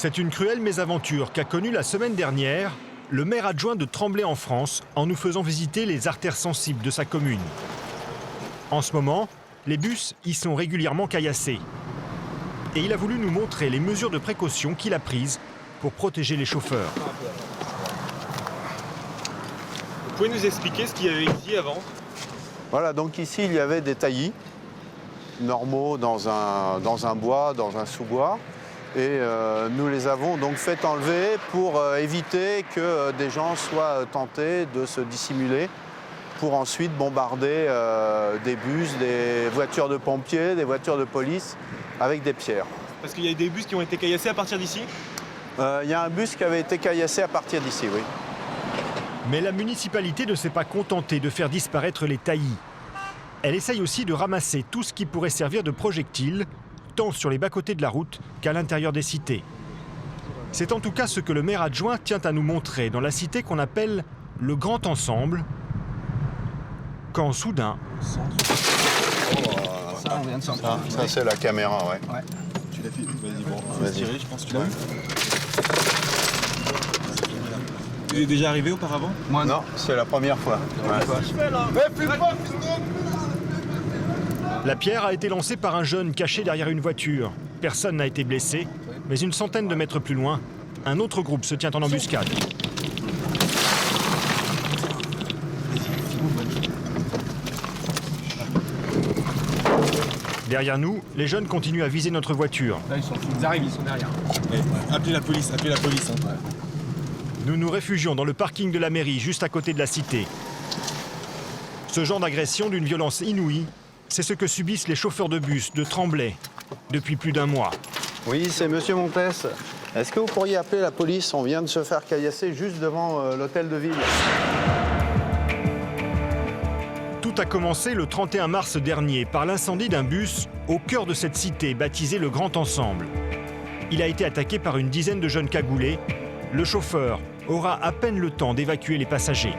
C'est une cruelle mésaventure qu'a connue la semaine dernière le maire adjoint de Tremblay en France en nous faisant visiter les artères sensibles de sa commune. En ce moment, les bus y sont régulièrement caillassés. Et il a voulu nous montrer les mesures de précaution qu'il a prises pour protéger les chauffeurs. Vous pouvez nous expliquer ce qu'il y avait ici avant? Voilà, donc ici il y avait des taillis normaux dans un bois, dans un sous-bois. Et nous les avons donc fait enlever pour éviter que des gens soient tentés de se dissimuler pour ensuite bombarder des bus, des voitures de pompiers, des voitures de police avec des pierres. Parce qu'il y a des bus qui ont été caillassés à partir d'ici? Il y a un bus qui avait été caillassé à partir d'ici, oui. Mais la municipalité ne s'est pas contentée de faire disparaître les taillis. Elle essaye aussi de ramasser tout ce qui pourrait servir de projectile, tant sur les bas-côtés de la route qu'à l'intérieur des cités. C'est en tout cas ce que le maire adjoint tient à nous montrer dans la cité qu'on appelle le Grand Ensemble, quand soudain... Ça, on vient de s'en Ça c'est la caméra, ouais. Tu l'as fait? Vas-y, bon, Vas-y. je pense que tu l'as vu. Tu es déjà arrivé auparavant? Moi non, c'est la première fois. La pierre a été lancée par un jeune caché derrière une voiture. Personne n'a été blessé, mais une centaine de mètres plus loin, un autre groupe se tient en embuscade. Derrière nous, les jeunes continuent à viser notre voiture. Là, ils arrivent, ils sont derrière. Appelez la police, appelez la police. Hein. Nous nous réfugions dans le parking de la mairie, juste à côté de la cité. Ce genre d'agression d'une violence inouïe, c'est ce que subissent les chauffeurs de bus de Tremblay depuis plus d'un mois. Oui, c'est Monsieur Montès. Est-ce que vous pourriez appeler la police? On vient de se faire caillasser juste devant l'hôtel de ville. Tout a commencé le 31 mars dernier par l'incendie d'un bus au cœur de cette cité baptisée le Grand Ensemble. Il a été attaqué par une dizaine de jeunes cagoulés. Le chauffeur aura à peine le temps d'évacuer les passagers.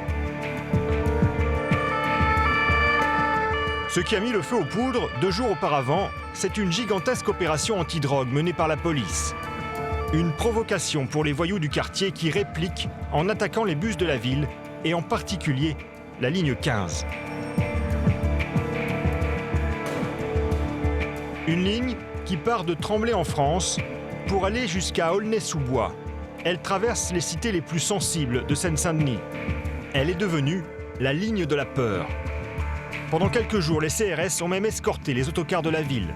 Ce qui a mis le feu aux poudres 2 jours auparavant, c'est une gigantesque opération antidrogue menée par la police. Une provocation pour les voyous du quartier qui répliquent en attaquant les bus de la ville et en particulier la ligne 15. Une ligne qui part de Tremblay en France pour aller jusqu'à Aulnay-sous-Bois. Elle traverse les cités les plus sensibles de Seine-Saint-Denis. Elle est devenue la ligne de la peur. Pendant quelques jours, les CRS ont même escorté les autocars de la ville.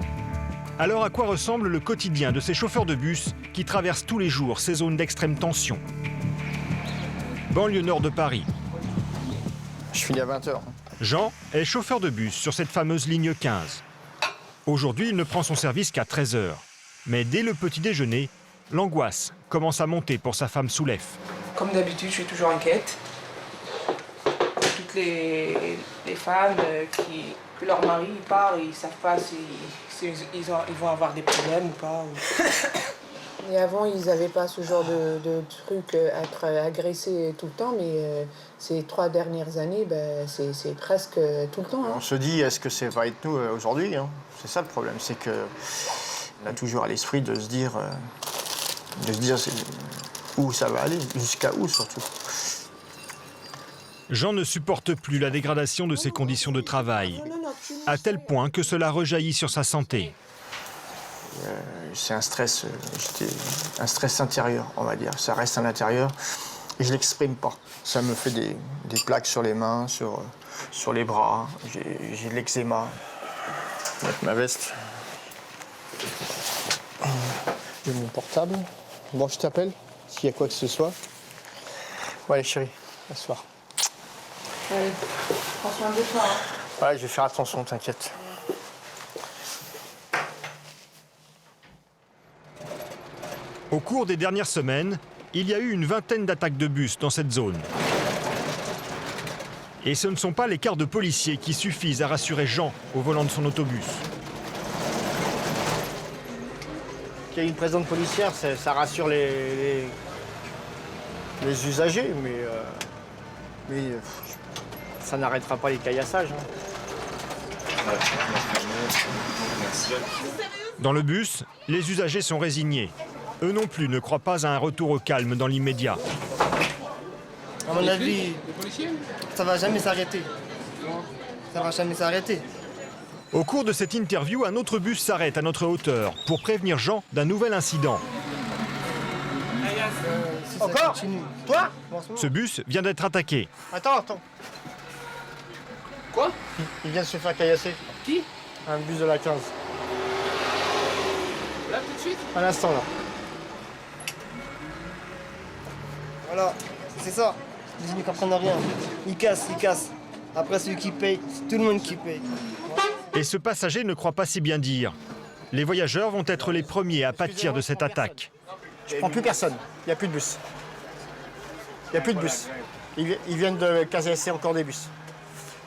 Alors à quoi ressemble le quotidien de ces chauffeurs de bus qui traversent tous les jours ces zones d'extrême tension? Banlieue nord de Paris. Je finis à 20h. Jean est chauffeur de bus sur cette fameuse ligne 15. Aujourd'hui, il ne prend son service qu'à 13h. Mais dès le petit déjeuner, l'angoisse commence à monter pour sa femme Soulef. Comme d'habitude, je suis toujours inquiète. Toutes les femmes que leur mari part, ils ne savent pas si ils vont avoir des problèmes ou pas. Et avant, ils n'avaient pas ce genre de truc, être agressés tout le temps, mais ces 3 dernières années, c'est presque tout le temps. Hein. On se dit, est-ce que ça va être nous aujourd'hui, hein? C'est ça le problème, c'est qu'on a toujours à l'esprit de se dire où ça va aller, jusqu'à où surtout. Jean ne supporte plus la dégradation de ses conditions de travail, à tel point que cela rejaillit sur sa santé. C'est un stress intérieur, on va dire. Ça reste à l'intérieur et je ne l'exprime pas. Ça me fait des plaques sur les mains, sur les bras. J'ai de l'eczéma. Je vais mettre ma veste. J'ai mon portable. Bon, je t'appelle s'il y a quoi que ce soit. Bon, allez, chérie, asseoir. Allez, prends soin de toi. Hein. Ouais, je vais faire attention, t'inquiète. Au cours des dernières semaines, il y a eu une vingtaine d'attaques de bus dans cette zone. Et ce ne sont pas les quarts de policiers qui suffisent à rassurer Jean au volant de son autobus. Qu'il y ait une présence policière, ça rassure les usagers, mais ça n'arrêtera pas les caillassages. Hein. Dans le bus, les usagers sont résignés. Eux non plus ne croient pas à un retour au calme dans l'immédiat. À mon avis, ça va jamais s'arrêter. Ça va jamais s'arrêter. Au cours de cette interview, un autre bus s'arrête à notre hauteur pour prévenir Jean d'un nouvel incident. Si encore Toi Ce bus vient d'être attaqué. Attends. Quoi? Il vient de se faire caillasser. Qui? Un bus de la 15. Là, tout de suite? À l'instant, là. Voilà, c'est ça. Les gens ne comprennent rien. Ils cassent. Après, celui qui paye, c'est tout le monde qui paye. Et ce passager ne croit pas si bien dire. Les voyageurs vont être les premiers à pâtir de cette attaque. Je prends plus personne. Il n'y a plus de bus. Ils viennent de casser encore des bus.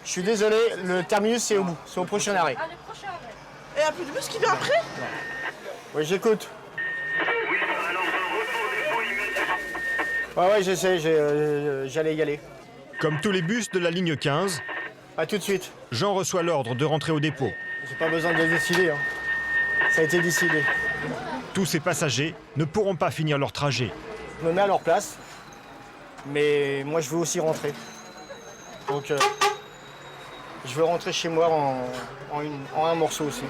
Je suis désolé, le terminus, c'est au bout. C'est au prochain arrêt. Et il n'y a plus de bus qui vient après? Oui, j'écoute. Ouais, j'essaie, j'allais y aller. Comme tous les bus de la ligne 15, À tout de suite. Jean reçoit l'ordre de rentrer au dépôt. J'ai pas besoin de décider. Ça a été décidé. Tous ces passagers ne pourront pas finir leur trajet. Je me mets à leur place, mais moi je veux aussi rentrer. Donc je veux rentrer chez moi en un morceau aussi.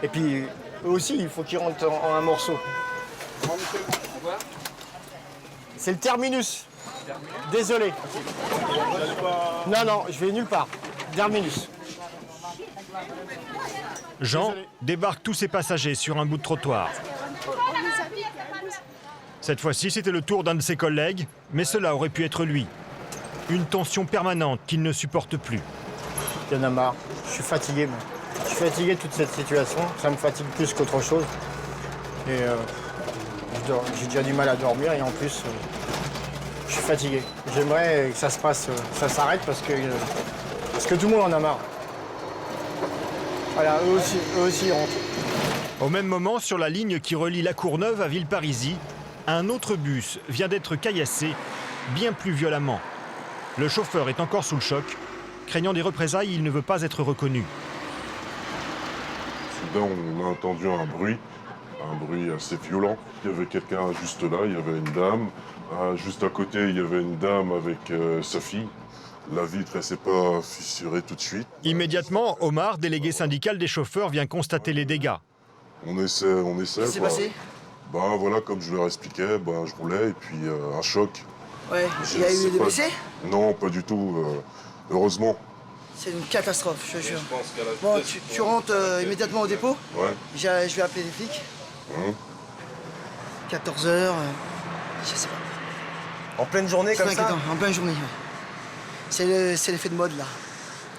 Et puis eux aussi, il faut qu'ils rentrent en un morceau. C'est le terminus. Désolé. Non, je vais nulle part. Terminus. Jean débarque tous ses passagers sur un bout de trottoir. Cette fois-ci, c'était le tour d'un de ses collègues, mais cela aurait pu être lui. Une tension permanente qu'il ne supporte plus. Il y en a marre. Je suis fatigué, moi. Je suis fatigué de toute cette situation. Ça me fatigue plus qu'autre chose. Et j'ai déjà du mal à dormir et en plus, je suis fatigué. J'aimerais que ça se passe, ça s'arrête parce que tout le monde en a marre. Voilà, eux aussi ils rentrent. Au même moment, sur la ligne qui relie La Courneuve à Villeparisis, un autre bus vient d'être caillassé bien plus violemment. Le chauffeur est encore sous le choc. Craignant des représailles, il ne veut pas être reconnu. Soudain, on a entendu un bruit assez violent. Il y avait quelqu'un juste là, il y avait une dame. Juste à côté, il y avait une dame avec sa fille. La vitre, elle s'est pas fissurée tout de suite. Immédiatement, Omar, délégué syndical des chauffeurs, vient constater les dégâts. On essaie. Qu'est-ce qui s'est passé? Voilà, comme je leur expliquais, je roulais et puis un choc. Ouais, il y a eu des blessés? Non, pas du tout, heureusement. C'est une catastrophe, je te jure. Bon, tu rentres immédiatement au dépôt? Ouais. Je vais appeler les flics. 14h, je sais pas. En pleine journée comme ça? En pleine journée, ouais. C'est l'effet de mode, là.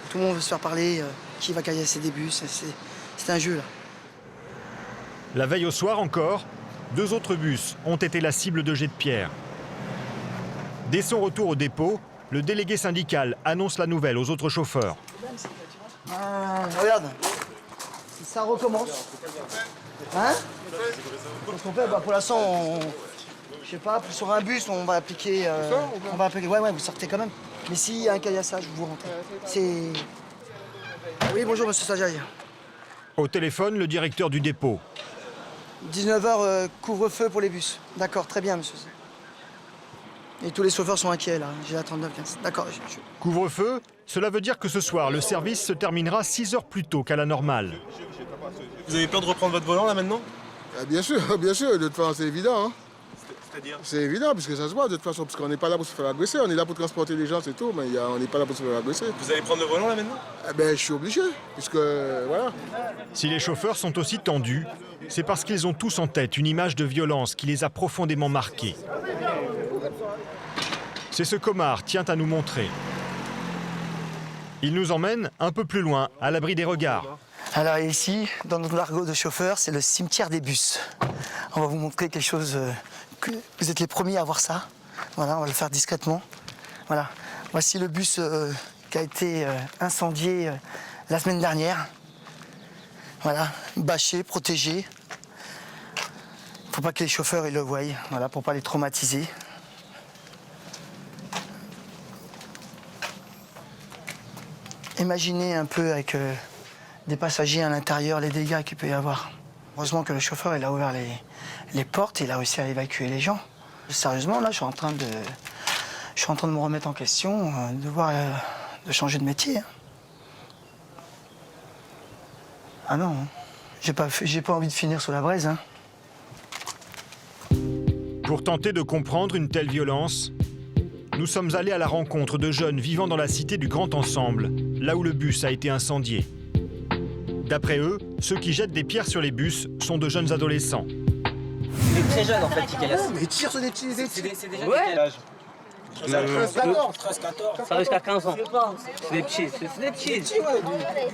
Tout le monde veut se faire parler, qui va caillasser des bus, c'est un jeu, là. La veille au soir encore, 2 autres bus ont été la cible de jets de pierre. Dès son retour au dépôt, le délégué syndical annonce la nouvelle aux autres chauffeurs. Regarde, ça recommence. Hein? Parce qu'on fait, pour l'instant, je sais pas, sur un bus, on va appliquer... Ouais, vous sortez quand même. Mais s'il y a un caillassage, vous rentrez. C'est... Oui, bonjour, monsieur Sajaï. Au téléphone, le directeur du dépôt. 19h, couvre-feu pour les bus. D'accord, très bien, monsieur. Et tous les chauffeurs sont inquiets, là. J'ai la 39-15. D'accord. Couvre-feu, cela veut dire que ce soir, le service se terminera 6 heures plus tôt qu'à la normale. Vous avez peur de reprendre votre volant là maintenant? Bien sûr, de toute façon, c'est évident. Hein. C'est-à-dire? C'est évident, puisque ça se voit, de toute façon, parce qu'on n'est pas là pour se faire agresser, on est là pour transporter les gens, c'est tout, mais on n'est pas là pour se faire agresser. Vous allez prendre le volant là maintenant? Je suis obligé, puisque, voilà. Si les chauffeurs sont aussi tendus, c'est parce qu'ils ont tous en tête une image de violence qui les a profondément marqués. C'est ce qu'Omar tient à nous montrer. Il nous emmène un peu plus loin, à l'abri des regards. Alors ici, dans notre argot de chauffeur, c'est le cimetière des bus. On va vous montrer quelque chose que vous êtes les premiers à voir ça. Voilà, on va le faire discrètement. Voilà. Voici le bus qui a été incendié la semaine dernière. Voilà, bâché, protégé. Faut pas que les chauffeurs ils le voient, voilà, pour pas les traumatiser. Imaginez un peu avec des passagers à l'intérieur, les dégâts qu'il peut y avoir. Heureusement que le chauffeur il a ouvert les portes, il a réussi à évacuer les gens. Sérieusement, là, je suis en train de me remettre en question, de changer de métier. Hein. Ah non, j'ai pas envie de finir sous la braise. Hein. Pour tenter de comprendre une telle violence, nous sommes allés à la rencontre de jeunes vivant dans la cité du Grand Ensemble, là où le bus a été incendié. D'après eux, ceux qui jettent des pierres sur les bus sont de jeunes adolescents. C'est très jeune en fait qui caillasse. Mais tire sur des petits. C'est des jeunes Ouais. qui quel âge 13-14. Ça va jusqu'à 15 ans. C'est des petits, c'est des petits.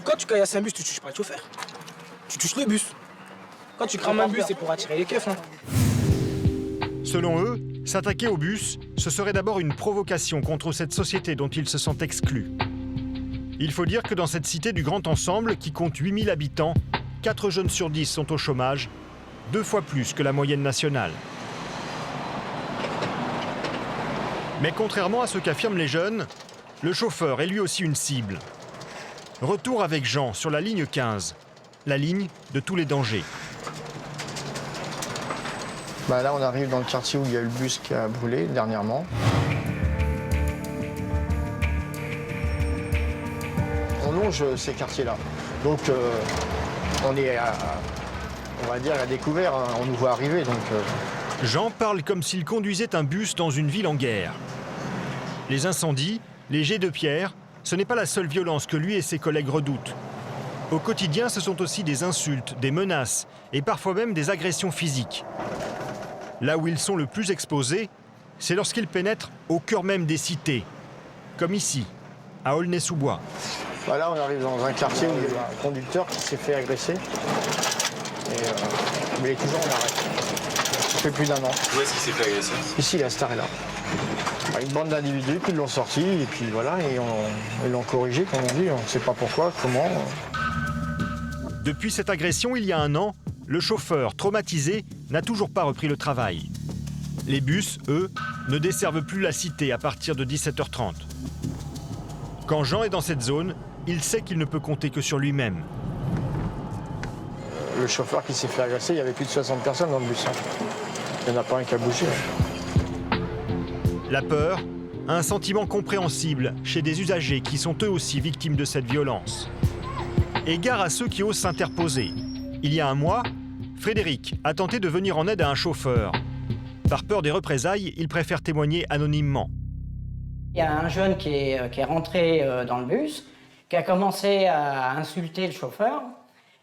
Quand tu caillasses un bus, tu touches pas le chauffeur. Tu touches le bus. Quand tu crames un bus, c'est pour attirer les keufs. Hein. Selon eux, s'attaquer au bus, ce serait d'abord une provocation contre cette société dont ils se sentent exclus. Il faut dire que dans cette cité du Grand Ensemble, qui compte 8000 habitants, 4 jeunes sur 10 sont au chômage, 2 fois plus que la moyenne nationale. Mais contrairement à ce qu'affirment les jeunes, le chauffeur est lui aussi une cible. Retour avec Jean sur la ligne 15, la ligne de tous les dangers. Bah là, on arrive dans le quartier où il y a eu le bus qui a brûlé dernièrement. On longe ces quartiers-là. Donc, on est, on va dire, à découvert. Hein. On nous voit arriver. Donc, Jean parle comme s'il conduisait un bus dans une ville en guerre. Les incendies, les jets de pierre, ce n'est pas la seule violence que lui et ses collègues redoutent. Au quotidien, ce sont aussi des insultes, des menaces et parfois même des agressions physiques. Là où ils sont le plus exposés, c'est lorsqu'ils pénètrent au cœur même des cités, comme ici, à Aulnay-sous-Bois. bah là, on arrive dans un quartier où il y a un conducteur qui s'est fait agresser. Et, mais il est toujours en arrêt. Ça fait plus d'1 an. Où est-ce qu'il s'est fait agresser? Ici, à Starella. Une bande d'individus qui l'ont sorti et puis voilà, et ils l'ont corrigé, comme on dit. On ne sait pas pourquoi, comment. Depuis cette agression, il y a 1 an, le chauffeur, traumatisé, n'a toujours pas repris le travail. Les bus, eux, ne desservent plus la cité à partir de 17h30. Quand Jean est dans cette zone, il sait qu'il ne peut compter que sur lui-même. Le chauffeur qui s'est fait agresser, il y avait plus de 60 personnes dans le bus. Il n'y en a pas un qui a bougé. La peur, un sentiment compréhensible chez des usagers qui sont eux aussi victimes de cette violence. Et gare à ceux qui osent s'interposer. Il y a 1 mois, Frédéric a tenté de venir en aide à un chauffeur. Par peur des représailles, il préfère témoigner anonymement. Il y a un jeune qui est rentré dans le bus, qui a commencé à insulter le chauffeur.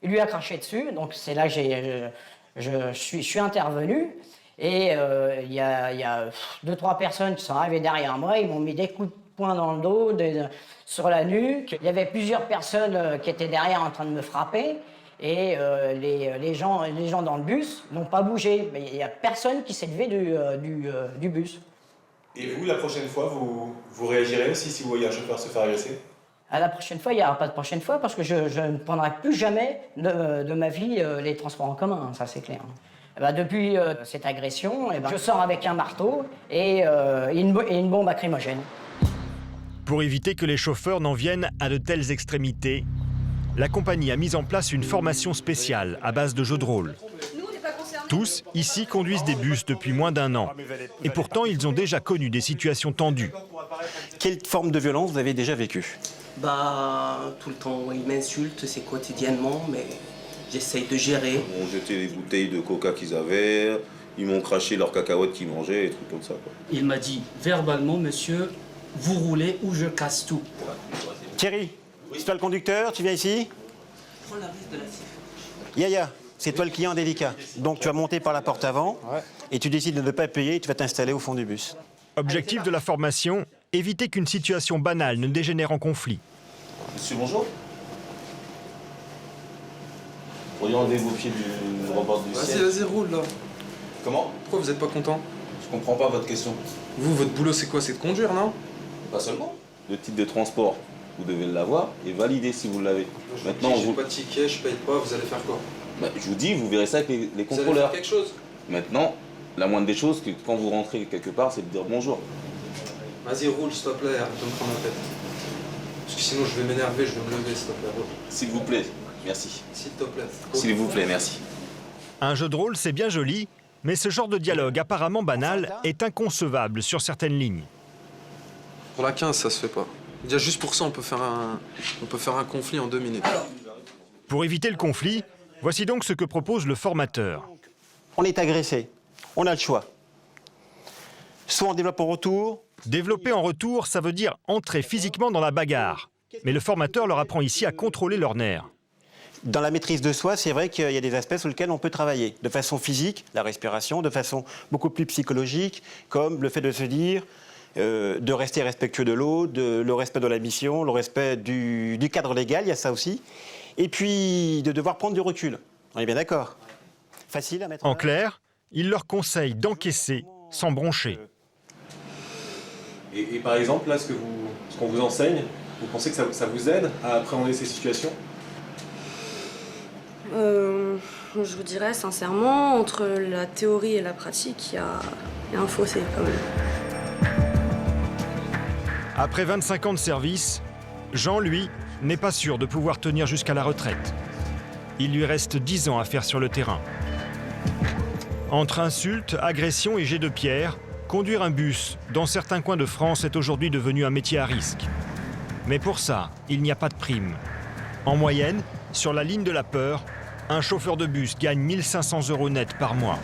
Il lui a craché dessus, donc c'est là que je suis intervenu. Et il y a 2-3 personnes qui sont arrivées derrière moi, ils m'ont mis des coups de poing dans le dos, sur la nuque. Il y avait plusieurs personnes qui étaient derrière en train de me frapper. Et les gens dans le bus n'ont pas bougé. Mais il n'y a personne qui s'est levé du bus. Et vous, la prochaine fois, vous réagirez aussi si vous voyez un chauffeur se faire agresser? À la prochaine fois, il n'y aura pas de prochaine fois parce que je ne prendrai plus jamais de ma vie les transports en commun, ça c'est clair. Et ben, depuis cette agression, je sors avec un marteau et une bombe lacrymogène. Pour éviter que les chauffeurs n'en viennent à de telles extrémités, la compagnie a mis en place une formation spéciale à base de jeux de rôle. Tous, ici, conduisent des bus depuis moins d'1 an. Et pourtant, ils ont déjà connu des situations tendues. Quelle forme de violence vous avez déjà vécue? Bah, tout le temps, ils m'insultent, c'est quotidiennement, mais j'essaye de gérer. Ils m'ont jeté les bouteilles de coca qu'ils avaient, ils m'ont craché leurs cacahuètes qu'ils mangeaient, et trucs comme ça, quoi. Il m'a dit verbalement, monsieur, vous roulez ou je casse tout. Thierry, c'est toi le conducteur, tu viens ici? Prends la vis de la cible. Yaya, c'est toi le client délicat. Donc tu vas monter par la porte avant et tu décides de ne pas payer et tu vas t'installer au fond du bus. Objectif de la formation, éviter qu'une situation banale ne dégénère en conflit. Monsieur, bonjour. Pourriez enlever vos pieds du rebord du ciel. Vas-y, roule là. Comment? Pourquoi vous êtes pas content? Je comprends pas votre question. Vous, votre boulot c'est quoi? C'est de conduire, non? Pas seulement. Le titre de transport, vous devez l'avoir et valider si vous l'avez. Maintenant, j'ai pas de ticket, je paye pas, vous allez faire quoi? Bah, je vous dis, vous verrez ça avec les Vous allez contrôleurs. faire quelque chose? Maintenant, la moindre des choses, que quand vous rentrez quelque part, c'est de dire bonjour. Vas-y, roule, s'il te plaît, arrête de me prendre la tête. Parce que sinon, je vais m'énerver, je vais me lever, s'il te plaît, roule. S'il vous plaît, merci. S'il te plaît. S'il vous plaît, merci. Un jeu de rôle, c'est bien joli, mais ce genre de dialogue apparemment banal est inconcevable sur certaines lignes. Pour la 15, ça se fait pas. Déjà, juste pour ça, on peut faire un conflit en 2 minutes. Pour éviter le conflit, voici donc ce que propose le formateur. On est agressé, on a le choix. Soit on développe en retour. Développer en retour, ça veut dire entrer physiquement dans la bagarre. Mais le formateur leur apprend ici à contrôler leurs nerfs. Dans la maîtrise de soi, c'est vrai qu'il y a des aspects sur lesquels on peut travailler. De façon physique, la respiration, de façon beaucoup plus psychologique, comme le fait de se dire, de rester respectueux de l'autre, le respect de la mission, le respect du cadre légal, il y a ça aussi. Et puis de devoir prendre du recul. On est bien d'accord. Facile à mettre en clair, il leur conseille d'encaisser sans broncher. Et par exemple, là, ce qu'on vous enseigne, vous pensez que ça vous aide à appréhender ces situations ? Je vous dirais sincèrement, entre la théorie et la pratique, il y a un fossé quand même. Après 25 ans de service, Jean, lui, n'est pas sûr de pouvoir tenir jusqu'à la retraite. Il lui reste 10 ans à faire sur le terrain. Entre insultes, agressions et jets de pierre, conduire un bus dans certains coins de France est aujourd'hui devenu un métier à risque. Mais pour ça, il n'y a pas de prime. En moyenne, sur la ligne de la peur, un chauffeur de bus gagne 1 500 € net par mois.